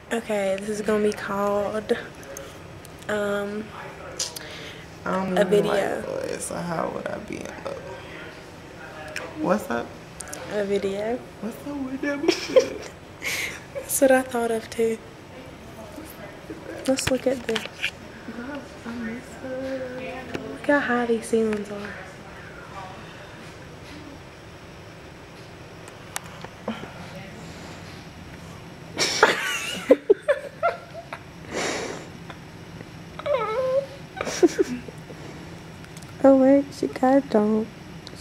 Okay, this is gonna be called I don't a even like video. boys, so how would I be in love? What's up? A video. What's up with that shit? That's what I thought of too. Let's look at this. Look how high these ceilings are. Oh wait, she got a dog.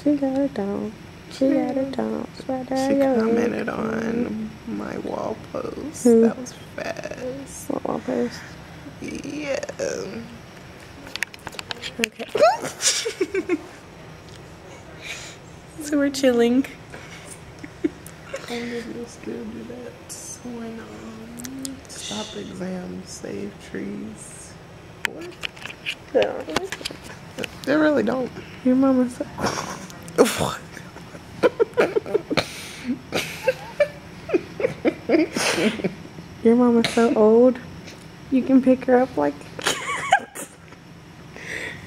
She got a dog. She got a dog. She commented on my wall post. Who? That was fast. What wall post? Yeah. Okay. So we're chilling. When did you still do that? When stop exams, save trees. What? They really don't. Your mama said. What? Your mama's so old. You can pick her up like.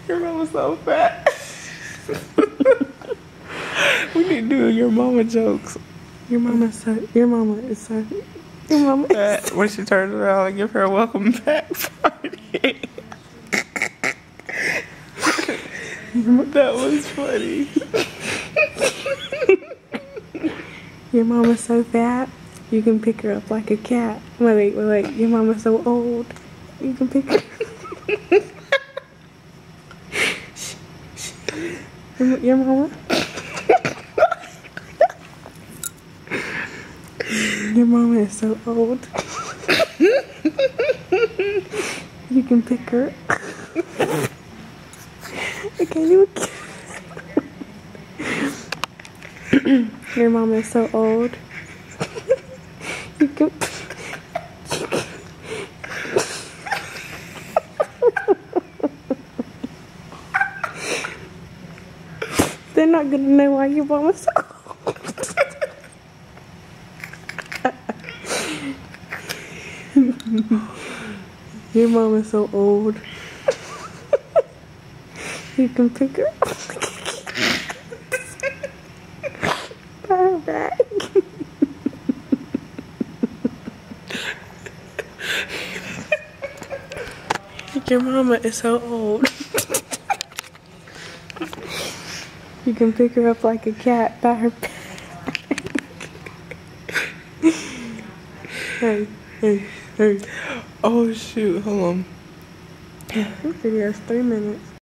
Your mama's so fat. We need to do your mama jokes. Your mama is so. Your mama is When she turns around and give her a welcome back party. That was funny. Your mama's so fat. You can pick her up like a cat. Wait. Your mama's so old. You can pick her. Your mama. Your mama is so old. You can pick her. Okay, Your mama is so old. You can. They're not gonna know why your mama's so old. Your mama's so old. You can pick her up. Her back. Your mama is so old. You can pick her up like a cat by her back. Hey. Oh shoot, hold on. This video's 3 minutes.